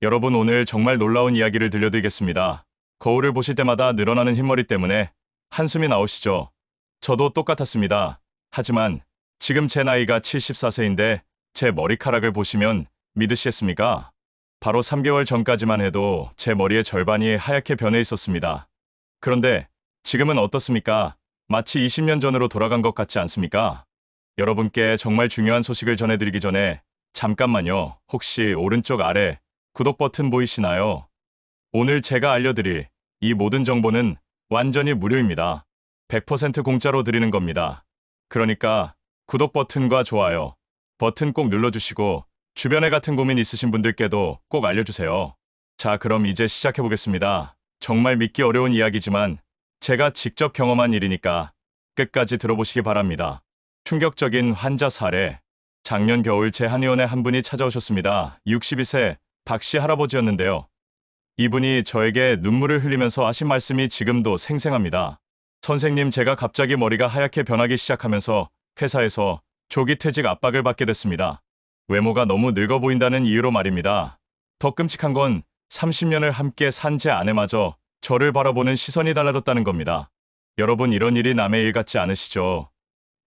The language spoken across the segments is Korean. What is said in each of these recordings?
여러분, 오늘 정말 놀라운 이야기를 들려드리겠습니다. 거울을 보실 때마다 늘어나는 흰머리 때문에 한숨이 나오시죠? 저도 똑같았습니다. 하지만 지금 제 나이가 74세인데 제 머리카락을 보시면 믿으시겠습니까? 바로 3개월 전까지만 해도 제 머리의 절반이 하얗게 변해 있었습니다. 그런데 지금은 어떻습니까? 마치 20년 전으로 돌아간 것 같지 않습니까? 여러분께 정말 중요한 소식을 전해드리기 전에 잠깐만요. 혹시 오른쪽 아래 구독 버튼 보이시나요? 오늘 제가 알려드릴 이 모든 정보는 완전히 무료입니다. 100% 공짜로 드리는 겁니다. 그러니까 구독 버튼과 좋아요 버튼 꼭 눌러주시고 주변에 같은 고민 있으신 분들께도 꼭 알려주세요. 자, 그럼 이제 시작해보겠습니다. 정말 믿기 어려운 이야기지만 제가 직접 경험한 일이니까 끝까지 들어보시기 바랍니다. 충격적인 환자 사례. 작년 겨울 제 한의원에 한 분이 찾아오셨습니다. 62세 박씨 할아버지였는데요. 이분이 저에게 눈물을 흘리면서 하신 말씀이 지금도 생생합니다. 선생님, 제가 갑자기 머리가 하얗게 변하기 시작하면서 회사에서 조기 퇴직 압박을 받게 됐습니다. 외모가 너무 늙어 보인다는 이유로 말입니다. 더 끔찍한 건 30년을 함께 산 제 아내마저 저를 바라보는 시선이 달라졌다는 겁니다. 여러분, 이런 일이 남의 일 같지 않으시죠?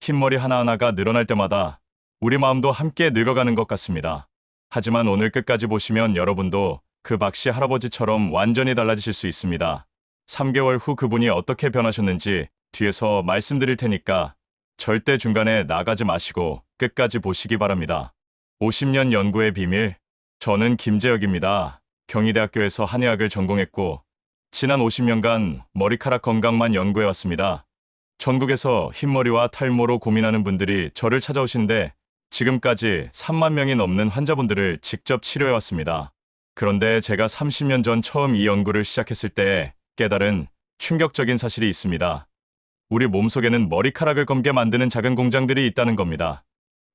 흰머리 하나하나가 늘어날 때마다 우리 마음도 함께 늙어가는 것 같습니다. 하지만 오늘 끝까지 보시면 여러분도 그 박씨 할아버지처럼 완전히 달라지실 수 있습니다. 3개월 후 그분이 어떻게 변하셨는지 뒤에서 말씀드릴 테니까 절대 중간에 나가지 마시고 끝까지 보시기 바랍니다. 50년 연구의 비밀. 저는 김재혁입니다. 경희대학교에서 한의학을 전공했고 지난 50년간 머리카락 건강만 연구해왔습니다. 전국에서 흰머리와 탈모로 고민하는 분들이 저를 찾아오시는데 지금까지 3만 명이 넘는 환자분들을 직접 치료해왔습니다. 그런데 제가 30년 전 처음 이 연구를 시작했을 때 깨달은 충격적인 사실이 있습니다. 우리 몸속에는 머리카락을 검게 만드는 작은 공장들이 있다는 겁니다.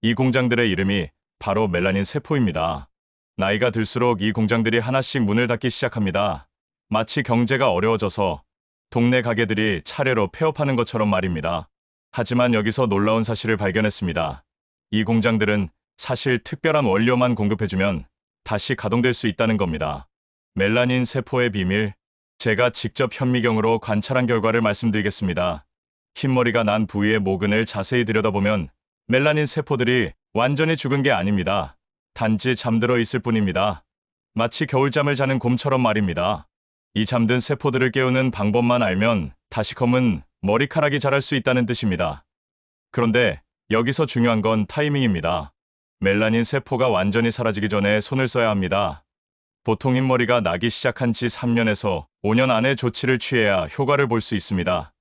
이 공장들의 이름이 바로 멜라닌 세포입니다. 나이가 들수록 이 공장들이 하나씩 문을 닫기 시작합니다. 마치 경제가 어려워져서 동네 가게들이 차례로 폐업하는 것처럼 말입니다. 하지만 여기서 놀라운 사실을 발견했습니다. 이 공장들은 사실 특별한 원료만 공급해주면 다시 가동될 수 있다는 겁니다. 멜라닌 세포의 비밀. 제가 직접 현미경으로 관찰한 결과를 말씀드리겠습니다. 흰머리가 난 부위의 모근을 자세히 들여다보면 멜라닌 세포들이 완전히 죽은 게 아닙니다. 단지 잠들어 있을 뿐입니다. 마치 겨울잠을 자는 곰처럼 말입니다. 이 잠든 세포들을 깨우는 방법만 알면 다시 검은 머리카락이 자랄 수 있다는 뜻입니다. 그런데 여기서 중요한 건 타이밍입니다. 멜라닌 세포가 완전히 사라지기 전에 손을 써야 합니다. 보통 흰머리가 나기 시작한 지 3년에서 5년 안에 조치를 취해야 효과를 볼 수 있습니다.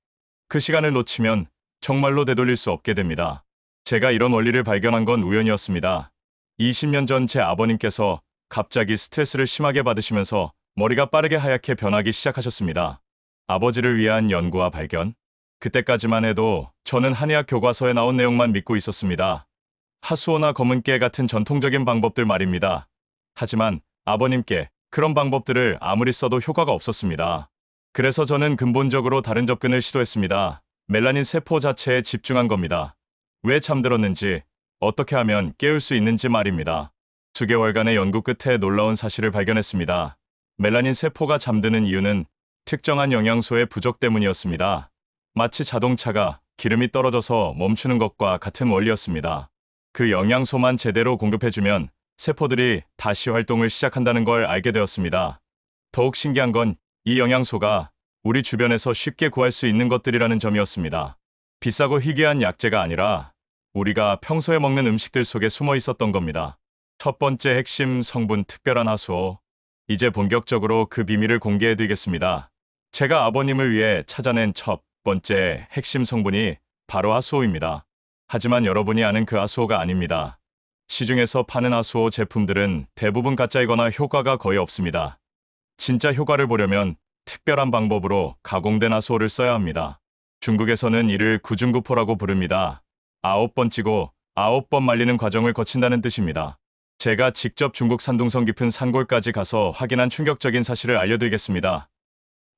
그 시간을 놓치면 정말로 되돌릴 수 없게 됩니다. 제가 이런 원리를 발견한 건 우연이었습니다. 20년 전 제 아버님께서 갑자기 스트레스를 심하게 받으시면서 머리가 빠르게 하얗게 변하기 시작하셨습니다. 아버지를 위한 연구와 발견. 그때까지만 해도 저는 한의학 교과서에 나온 내용만 믿고 있었습니다. 하수오나 검은깨 같은 전통적인 방법들 말입니다. 하지만 아버님께 그런 방법들을 아무리 써도 효과가 없었습니다. 그래서 저는 근본적으로 다른 접근을 시도했습니다. 멜라닌 세포 자체에 집중한 겁니다. 왜 잠들었는지, 어떻게 하면 깨울 수 있는지 말입니다. 수개월간의 연구 끝에 놀라운 사실을 발견했습니다. 멜라닌 세포가 잠드는 이유는 특정한 영양소의 부족 때문이었습니다. 마치 자동차가 기름이 떨어져서 멈추는 것과 같은 원리였습니다. 그 영양소만 제대로 공급해주면 세포들이 다시 활동을 시작한다는 걸 알게 되었습니다. 더욱 신기한 건 이 영양소가 우리 주변에서 쉽게 구할 수 있는 것들이라는 점이었습니다. 비싸고 희귀한 약재가 아니라 우리가 평소에 먹는 음식들 속에 숨어 있었던 겁니다. 첫 번째 핵심 성분, 특별한 하수오. 이제 본격적으로 그 비밀을 공개해드리겠습니다. 제가 아버님을 위해 찾아낸 첫 번째 핵심 성분이 바로 하수오입니다. 하지만 여러분이 아는 그 하수오가 아닙니다. 시중에서 파는 하수오 제품들은 대부분 가짜이거나 효과가 거의 없습니다. 진짜 효과를 보려면 특별한 방법으로 가공된 하수오를 써야 합니다. 중국에서는 이를 구중구포라고 부릅니다. 9번 찌고 9번 말리는 과정을 거친다는 뜻입니다. 제가 직접 중국 산둥성 깊은 산골까지 가서 확인한 충격적인 사실을 알려드리겠습니다.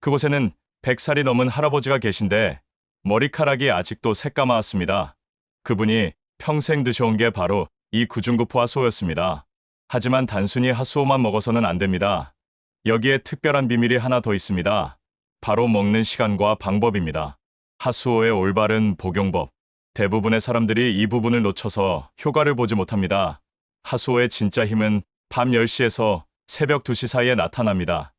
그곳에는 100살이 넘은 할아버지가 계신데 머리카락이 아직도 새까맣습니다. 그분이 평생 드셔온 게 바로 이 구중구포 하수오였습니다. 하지만 단순히 하수오만 먹어서는 안 됩니다. 여기에 특별한 비밀이 하나 더 있습니다. 바로 먹는 시간과 방법입니다. 하수오의 올바른 복용법. 대부분의 사람들이 이 부분을 놓쳐서 효과를 보지 못합니다. 하수오의 진짜 힘은 밤 10시에서 새벽 2시 사이에 나타납니다.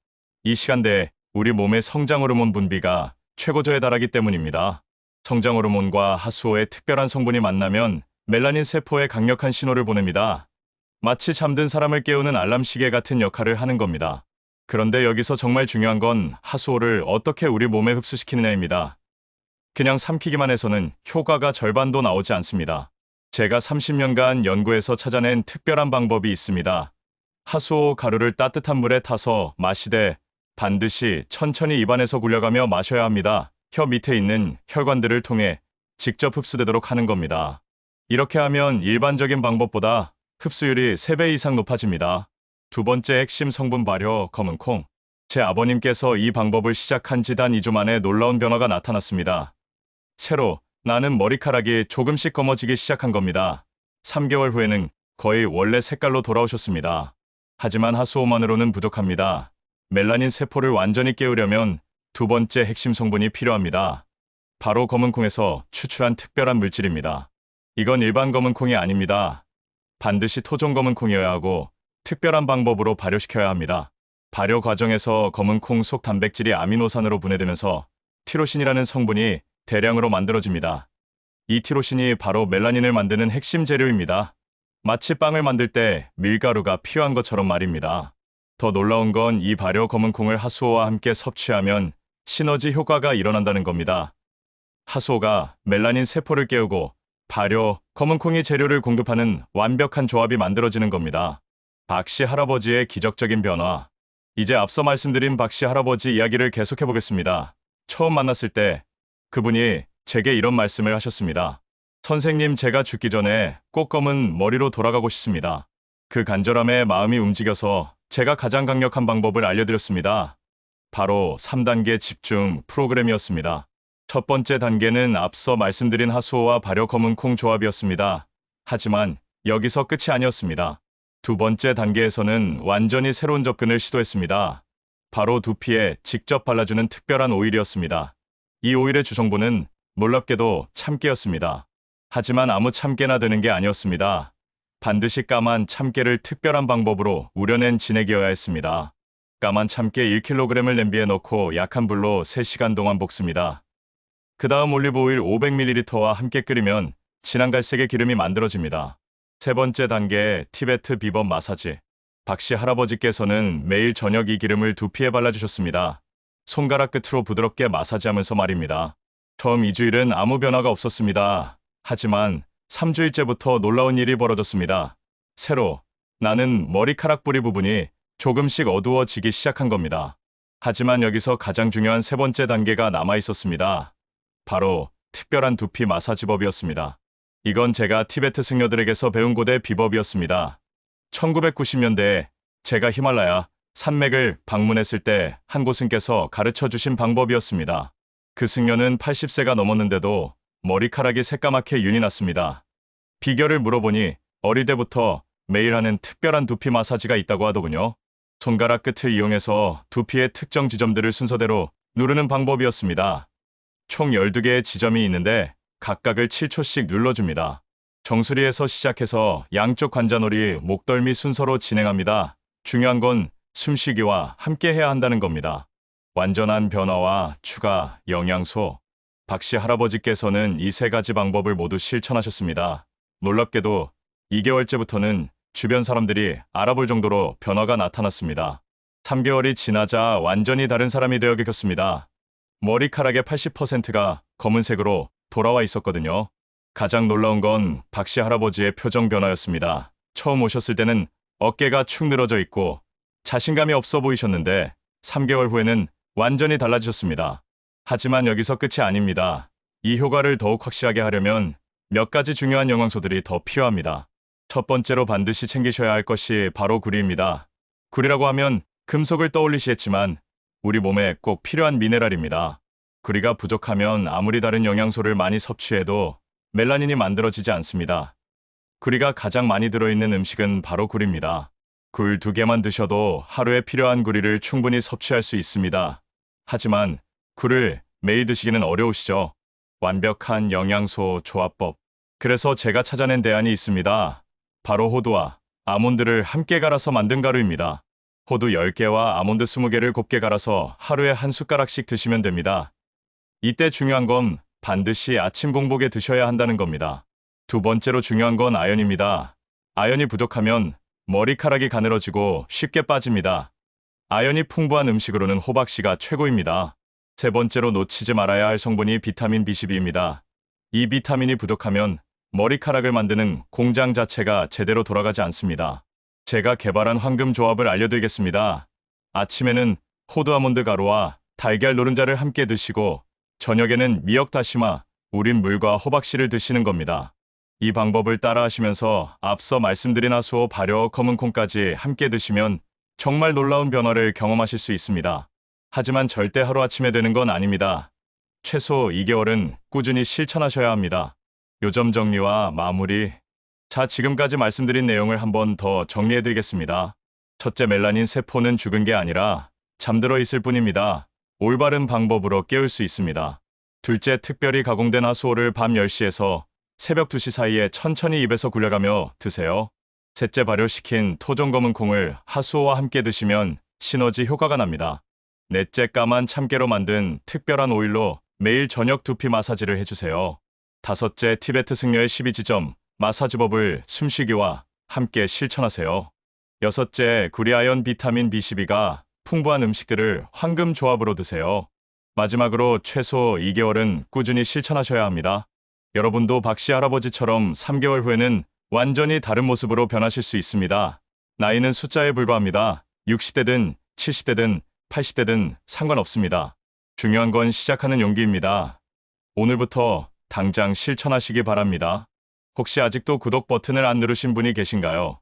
이 시간대에 우리 몸의 성장 호르몬 분비가 최고조에 달하기 때문입니다. 성장 호르몬과 하수오의 특별한 성분이 만나면 멜라닌 세포에 강력한 신호를 보냅니다. 마치 잠든 사람을 깨우는 알람 시계 같은 역할을 하는 겁니다. 그런데 여기서 정말 중요한 건 하수오를 어떻게 우리 몸에 흡수시키느냐입니다. 그냥 삼키기만 해서는 효과가 절반도 나오지 않습니다. 제가 30년간 연구해서 찾아낸 특별한 방법이 있습니다. 하수오 가루를 따뜻한 물에 타서 마시되 반드시 천천히 입안에서 굴려가며 마셔야 합니다. 혀 밑에 있는 혈관들을 통해 직접 흡수되도록 하는 겁니다. 이렇게 하면 일반적인 방법보다 흡수율이 3배 이상 높아집니다. 두 번째 핵심 성분 발효 검은 콩. 제 아버님께서 이 방법을 시작한 지 단 2주 만에 놀라운 변화가 나타났습니다. 새로 나는 머리카락이 조금씩 검어지기 시작한 겁니다. 3개월 후에는 거의 원래 색깔로 돌아오셨습니다. 하지만 하수오만으로는 부족합니다. 멜라닌 세포를 완전히 깨우려면 두 번째 핵심 성분이 필요합니다. 바로 검은콩에서 추출한 특별한 물질입니다. 이건 일반 검은콩이 아닙니다. 반드시 토종 검은콩이어야 하고 특별한 방법으로 발효시켜야 합니다. 발효 과정에서 검은콩 속 단백질이 아미노산으로 분해되면서 티로신이라는 성분이 대량으로 만들어집니다. 이 티로신이 바로 멜라닌을 만드는 핵심 재료입니다. 마치 빵을 만들 때 밀가루가 필요한 것처럼 말입니다. 더 놀라운 건 이 발효 검은콩을 하수오와 함께 섭취하면 시너지 효과가 일어난다는 겁니다. 하수오가 멜라닌 세포를 깨우고 발효 검은콩이 재료를 공급하는 완벽한 조합이 만들어지는 겁니다. 박씨 할아버지의 기적적인 변화. 이제 앞서 말씀드린 박씨 할아버지 이야기를 계속해 보겠습니다. 처음 만났을 때 그분이 제게 이런 말씀을 하셨습니다. 선생님, 제가 죽기 전에 꼭 검은 머리로 돌아가고 싶습니다. 그 간절함에 마음이 움직여서 제가 가장 강력한 방법을 알려드렸습니다. 바로 3단계 집중 프로그램이었습니다. 첫 번째 단계는 앞서 말씀드린 하수오와 발효 검은콩 조합이었습니다. 하지만 여기서 끝이 아니었습니다. 두 번째 단계에서는 완전히 새로운 접근을 시도했습니다. 바로 두피에 직접 발라주는 특별한 오일이었습니다. 이 오일의 주성분은 놀랍게도 참깨였습니다. 하지만 아무 참깨나 되는 게 아니었습니다. 반드시 까만 참깨를 특별한 방법으로 우려낸 진액이어야 했습니다. 까만 참깨 1kg을 냄비에 넣고 약한 불로 3시간 동안 볶습니다. 그 다음 올리브오일 500ml와 함께 끓이면 진한 갈색의 기름이 만들어집니다. 세 번째 단계 티베트 비법 마사지. 박씨 할아버지께서는 매일 저녁 이 기름을 두피에 발라주셨습니다. 손가락 끝으로 부드럽게 마사지하면서 말입니다. 처음 2주일은 아무 변화가 없었습니다. 하지만 3주일째부터 놀라운 일이 벌어졌습니다. 새로 나는 머리카락 뿌리 부분이 조금씩 어두워지기 시작한 겁니다. 하지만 여기서 가장 중요한 세 번째 단계가 남아 있었습니다. 바로 특별한 두피 마사지법이었습니다. 이건 제가 티베트 승려들에게서 배운 곳의 비법이었습니다. 1990년대에 제가 히말라야 산맥을 방문했을 때 한 고승께서 가르쳐 주신 방법이었습니다. 그 승려는 80세가 넘었는데도 머리카락이 새까맣게 윤이 났습니다. 비결을 물어보니 어릴 때부터 매일 하는 특별한 두피 마사지가 있다고 하더군요. 손가락 끝을 이용해서 두피의 특정 지점들을 순서대로 누르는 방법이었습니다. 총 12개의 지점이 있는데 각각을 7초씩 눌러줍니다. 정수리에서 시작해서 양쪽 관자놀이, 목덜미 순서로 진행합니다. 중요한 건 숨쉬기와 함께 해야 한다는 겁니다. 완전한 변화와 추가 영양소. 박씨 할아버지께서는 이 세 가지 방법을 모두 실천하셨습니다. 놀랍게도 2개월째부터는 주변 사람들이 알아볼 정도로 변화가 나타났습니다. 3개월이 지나자 완전히 다른 사람이 되어 계셨습니다. 머리카락의 80%가 검은색으로 돌아와 있었거든요. 가장 놀라운 건 박씨 할아버지의 표정 변화였습니다. 처음 오셨을 때는 어깨가 축 늘어져 있고 자신감이 없어 보이셨는데 3개월 후에는 완전히 달라지셨습니다. 하지만 여기서 끝이 아닙니다. 이 효과를 더욱 확실하게 하려면 몇 가지 중요한 영양소들이 더 필요합니다. 첫 번째로 반드시 챙기셔야 할 것이 바로 구리입니다. 구리라고 하면 금속을 떠올리시겠지만 우리 몸에 꼭 필요한 미네랄입니다. 구리가 부족하면 아무리 다른 영양소를 많이 섭취해도 멜라닌이 만들어지지 않습니다. 구리가 가장 많이 들어있는 음식은 바로 구리입니다. 굴 2개만 드셔도 하루에 필요한 구리를 충분히 섭취할 수 있습니다. 하지만 굴을 매일 드시기는 어려우시죠? 완벽한 영양소 조합법. 그래서 제가 찾아낸 대안이 있습니다. 바로 호두와 아몬드를 함께 갈아서 만든 가루입니다. 호두 10개와 아몬드 20개를 곱게 갈아서 하루에 한 숟가락씩 드시면 됩니다. 이때 중요한 건 반드시 아침 공복에 드셔야 한다는 겁니다. 두 번째로 중요한 건 아연입니다. 아연이 부족하면 머리카락이 가늘어지고 쉽게 빠집니다. 아연이 풍부한 음식으로는 호박씨가 최고입니다. 세 번째로 놓치지 말아야 할 성분이 비타민 B12입니다. 이 비타민이 부족하면 머리카락을 만드는 공장 자체가 제대로 돌아가지 않습니다. 제가 개발한 황금 조합을 알려드리겠습니다. 아침에는 호두 아몬드 가루와 달걀 노른자를 함께 드시고 저녁에는 미역 다시마, 우린 물과 호박씨를 드시는 겁니다. 이 방법을 따라하시면서 앞서 말씀드린 하수오, 발효, 검은 콩까지 함께 드시면 정말 놀라운 변화를 경험하실 수 있습니다. 하지만 절대 하루아침에 되는 건 아닙니다. 최소 2개월은 꾸준히 실천하셔야 합니다. 요점 정리와 마무리. 자, 지금까지 말씀드린 내용을 한번 더 정리해드리겠습니다. 첫째, 멜라닌 세포는 죽은 게 아니라 잠들어 있을 뿐입니다. 올바른 방법으로 깨울 수 있습니다. 둘째, 특별히 가공된 하수오를 밤 10시에서 새벽 2시 사이에 천천히 입에서 굴려가며 드세요. 셋째, 발효시킨 토종 검은 콩을 하수오와 함께 드시면 시너지 효과가 납니다. 넷째, 까만 참깨로 만든 특별한 오일로 매일 저녁 두피 마사지를 해주세요. 다섯째, 티베트 승려의 12지점 마사지법을 숨쉬기와 함께 실천하세요. 여섯째, 구리 아연 비타민 B12가 풍부한 음식들을 황금 조합으로 드세요. 마지막으로 최소 2개월은 꾸준히 실천하셔야 합니다. 여러분도 박씨 할아버지처럼 3개월 후에는 완전히 다른 모습으로 변하실 수 있습니다. 나이는 숫자에 불과합니다. 60대든 70대든 80대든 상관없습니다. 중요한 건 시작하는 용기입니다. 오늘부터 당장 실천하시기 바랍니다. 혹시 아직도 구독 버튼을 안 누르신 분이 계신가요?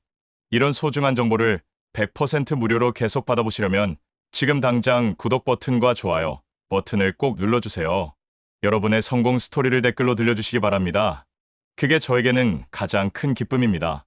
이런 소중한 정보를 100% 무료로 계속 받아보시려면 지금 당장 구독 버튼과 좋아요 버튼을 꼭 눌러주세요. 여러분의 성공 스토리를 댓글로 들려주시기 바랍니다. 그게 저에게는 가장 큰 기쁨입니다.